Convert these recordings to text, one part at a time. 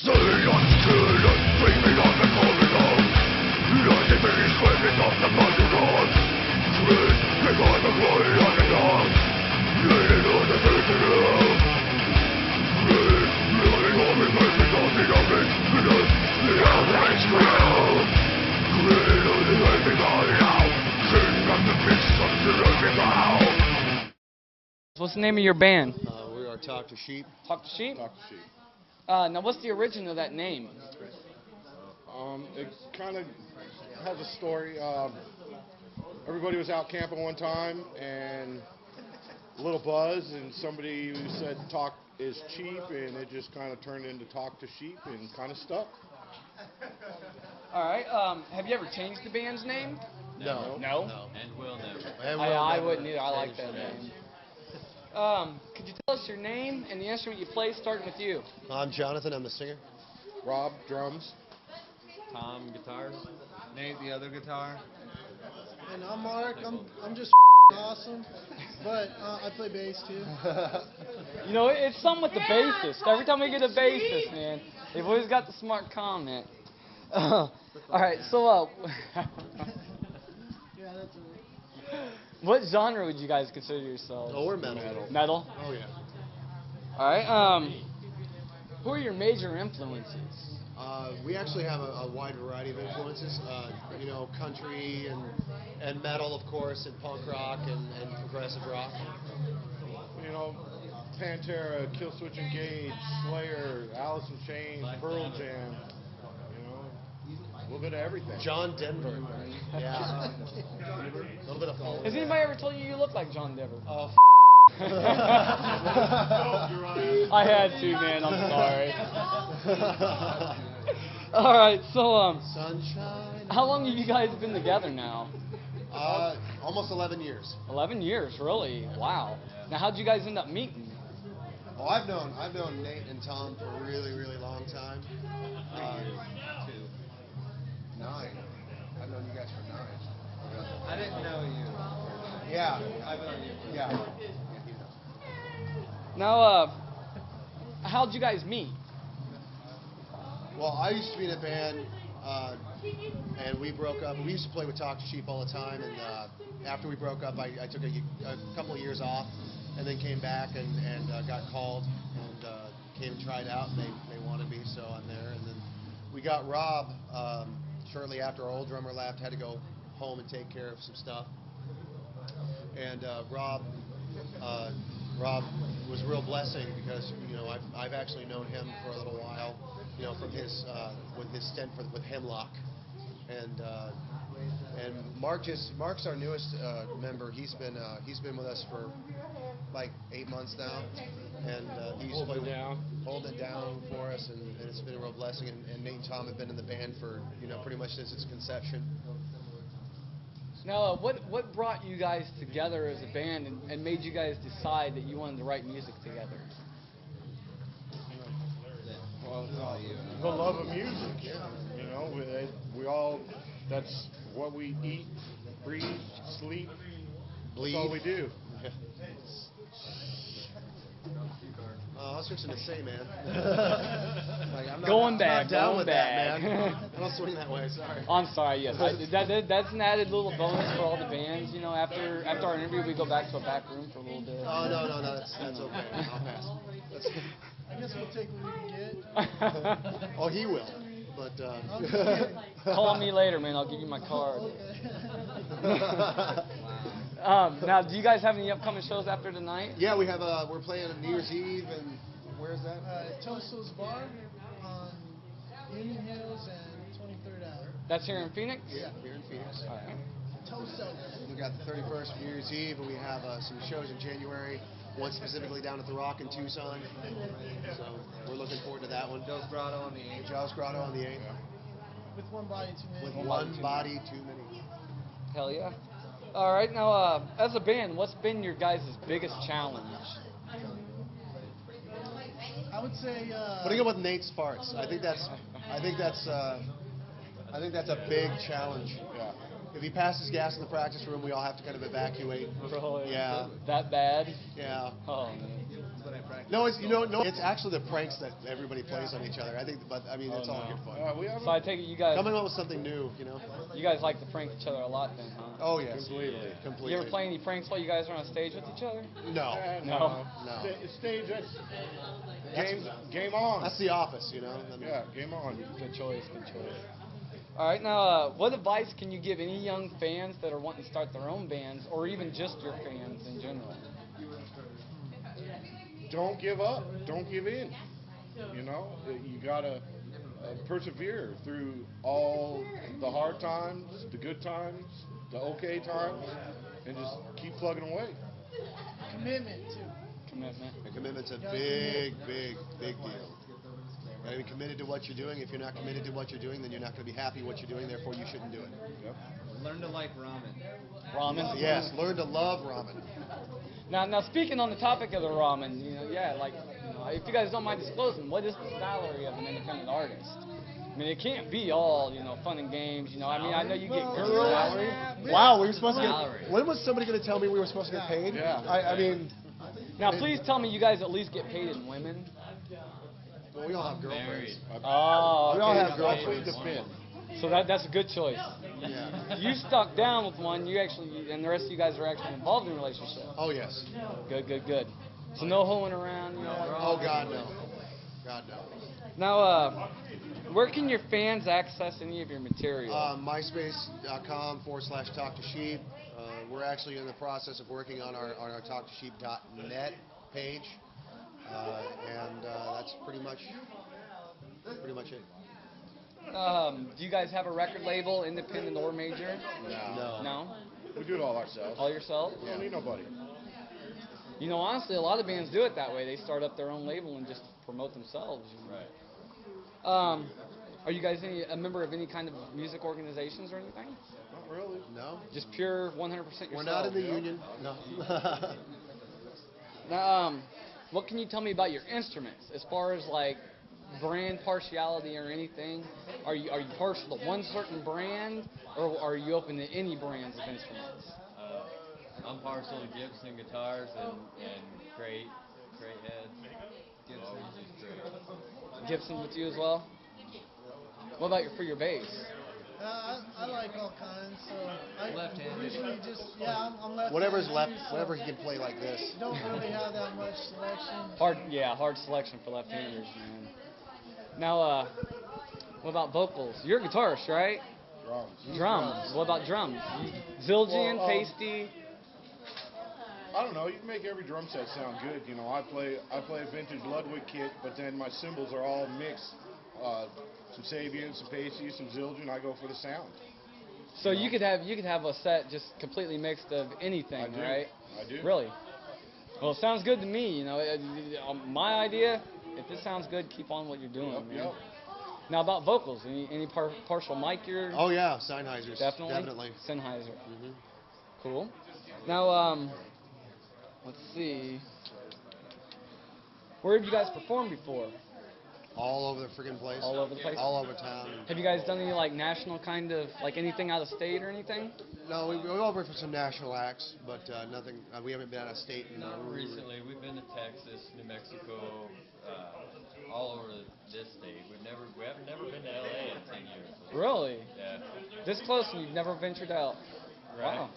What's the name of your band? We are Talk to Sheep. Talk to Sheep? Talk to Sheep. Now, what's the origin of that name? It kind of has a story. Everybody was out camping one time, and a little buzz, and somebody said talk is cheap, and it just kind of turned into Talk to Sheep and kind of stuck. All right. Have you ever changed the band's name? No. No? And will never. I wouldn't either. I like that name. Could you tell us your name and the instrument you play, starting with you? I'm Jonathan. I'm the singer. Rob, drums. Tom, guitars. Nate, the other guitar. And I'm Mark. I'm just awesome, but I play bass too. You know, it's something with the bassist. Every time we get a bassist, man, they've always got the smart comment. All right, so Yeah, that's it. what genre would you guys consider yourselves? Oh, we're metal. Metal? Oh, yeah. All right. Who are your major influences? We actually have a wide variety of influences. You know, country and metal, of course, and punk rock and progressive rock. You know, Pantera, Killswitch Engage, Slayer, Alice in Chains, Pearl Jam. You know, a little bit of everything. John Denver. Yeah. A little bit of folk. Has anybody ever told you you look like John Denver? Oh, I had to, man. I'm sorry. All right, so Sunshine. how long have you guys been together now? Almost 11 years. 11 years, really? Wow. Now, how'd you guys end up meeting? Oh, I've known Nate and Tom for a really, really long time. 9. I've known you guys for 9. I didn't know you. Yeah. I've known you. Yeah. Now, how'd you guys meet? Well, I used to be in a band, and we broke up. We used to play with Talk to Sheep all the time, and after we broke up, I took a couple of years off, and then came back and got called, and came and tried out, and they wanted me, so I'm there. And then we got Rob shortly after our old drummer left, had to go home and take care of some stuff. And Rob was a real blessing because, you know, I've actually known him for a little while, you know, from his with his stint with Hemlock, and Mark's our newest member. He's been with us for like 8 months now, and he's holding it down for us, and it's been a real blessing. And Nate and Tom have been in the band for, you know, pretty much since its conception. Now, what brought you guys together as a band and made you guys decide that you wanted to write music together? Well, the love of music. You know, we all, that's what we eat, breathe, sleep. Bleed. That's all we do. I was fixing to say, man. Like, I'm Going not back, down going with back. that, man. I don't swing that way. Sorry. I'm sorry, yes. That's an added little bonus for all the bands. You know, after our interview, we go back to a back room for a little bit. Oh, no, that's okay. I'll pass. I guess we'll take what we can get. Oh, he will. But I'm just kidding. Call me later, man. I'll give you my card. Okay. Now, do you guys have any upcoming shows after tonight? yeah, we have we're playing on New Year's Eve, and where's that? Toso's Bar on Union Hills and 23rd Avenue. That's here in Phoenix? Yeah, here in Phoenix. All right. Toso's. We got the 31st for New Year's Eve, and we have some shows in January. One specifically down at the Rock in Tucson. So we're looking forward to that one. Joe's Grotto on the 8th. Joe's Grotto on the 8th. With one body too many. With one body too many. Hell yeah. All right. Now, as a band, what's been your guys' biggest challenge? I would say. Putting up with Nate's farts. I think that's a big challenge. Yeah. If he passes gas in the practice room, we all have to kind of evacuate. Really? Yeah. That bad? Yeah. Oh, man. That's what I practice. No, it's actually the pranks that everybody plays on each other. I think, but I mean, it's all good fun. We have So I take it you guys Coming up with something new, you know. you guys like to prank each other a lot then, huh? Oh yes, completely. completely. You ever play any pranks while you guys are on stage with each other? No, No. no. Stage, that's That's- game on. That's The Office, you know. I mean, Yeah, game on. Good choice, good choice. All right, now, what advice can you give any young fans that are wanting to start their own bands, or even just your fans in general? Don't give up. Don't give in. You know, you gotta persevere through all the hard times, the good times, the okay times, and just keep plugging away. Commitment too. Commitment. And commitment's a big deal. You gotta be committed to what you're doing. If you're not committed to what you're doing, then you're not going to be happy what you're doing. Therefore, you shouldn't do it. Yep. Learn to like ramen. Ramen? Yes, learn to love ramen. Now, speaking on the topic of the ramen, if you guys don't mind disclosing, what is the salary of an independent artist? I mean, it can't be all, fun and games. I mean, I know you get girls. Wow, we were supposed to Salary. get. When was somebody going to tell me we were supposed to get paid? Yeah. I mean, Now, please tell me you guys at least get paid in women. well, we all have girlfriends. Oh, We all okay. have girlfriends. So that's a good choice. Yeah. You stuck down with one. And the rest of you guys are actually involved in a relationship. Oh yes. Good. So no hoeing around, Oh God no. God no. Now, where can your fans access any of your material? MySpace.com/TalkToSheep. We're actually in the process of working on our TalkToSheep.net page, and that's pretty much it. Do you guys have a record label, independent or major? No. No? We do it all ourselves. All yourself? We don't need nobody. Honestly, a lot of bands do it that way. They start up their own label and just promote themselves. Right. Are you guys a member of any kind of music organizations or anything? Not really. No. Just pure 100% yourself? We're not in the union. No. Now, what can you tell me about your instruments as far as like brand partiality or anything? Are you partial to one certain brand, or are you open to any brands of instruments? I'm partial to Gibson guitars and crate heads. Always use crate. Gibson with you as well? What about for your bass? I like all kinds, so I Left-handed. usually just, I'm left. Whatever's left, whatever he can play like this. Don't really have that much selection. Hard selection for left-handers, man. Now, what about vocals? You're a guitarist, right? Drums. What about drums? Zildjian, pasty. I don't know. You can make every drum set sound good. I play a vintage Ludwig kit, but then my cymbals are all mixed. Some Sabian, some Pacey, some Zildjian. I go for the sound. So you could have a set just completely mixed of anything, I do. right? I do. Really? Well, it sounds good to me. My idea. If this sounds good, keep on what you're doing, man. Yep. Now about vocals, any partial mic you're Oh yeah, Sennheisers. definitely Sennheiser. Mm-hmm. Cool. Now let's see. Where have you guys performed before? All over the friggin' place. All over the place? All over town. Have you guys done any like national kind of like anything out of state or anything? No, we over for some national acts, but nothing. We haven't been out of state in Not recently. We've been to Texas, New Mexico, all over this state. We haven't never been to LA in 10 years. Really? Yeah. This close and you've never ventured out? Right. Wow.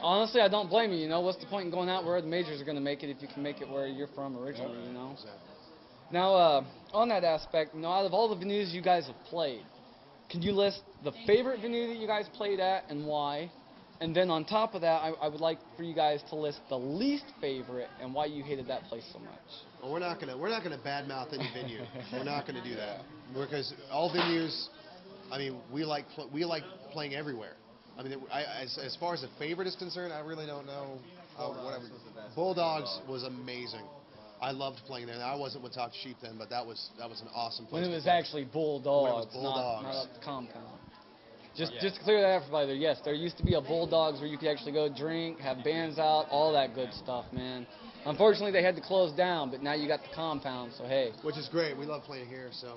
Honestly, I don't blame you. What's the point in going out where the majors are going to make it if you can make it where you're from originally? Now, on that aspect, out of all the venues you guys have played, can you list the favorite venue that you guys played at and why? And then on top of that, I would like for you guys to list the least favorite and why you hated that place so much. Well, we're not gonna badmouth any venue. We're not gonna do that because all venues. I mean, we like playing everywhere. I mean, as far as the favorite is concerned, I really don't know. Bulldogs was amazing. I loved playing there. Now, I wasn't with Talk to Sheep then, but that was an awesome place. When it to was play. actually Bulldogs, Bulldogs. not up the Compound. Just to clear that up for everybody there, yes, there used to be a Bulldogs where you could actually go drink, have bands out, all that good stuff, man. Unfortunately, they had to close down, but now you got the Compound, so hey. Which is great. We love playing here, so.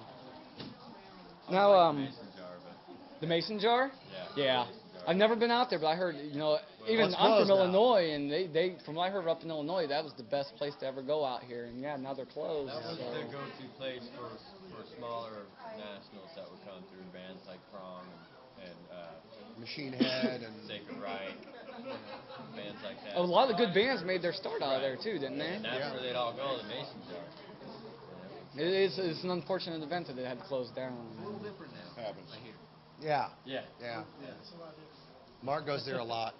Now, Mason jar, but the Mason Jar? yeah. Yeah. I've never been out there, but I heard, Well, Even it's I'm closed from now. Illinois, and they from what I heard up in Illinois, that was the best place to ever go out here. And yeah, now they're closed. That was so. the go-to place for smaller nationals that would come through, bands like Prong and Machine Head and Sacred Right, bands like that. A lot of the good bands made their start out of there too, didn't they? And that's Yeah. where they'd all go, the Masons are. It's an unfortunate event that it had to close down. Happens. yeah. Yeah. Yeah. Mark goes there a lot.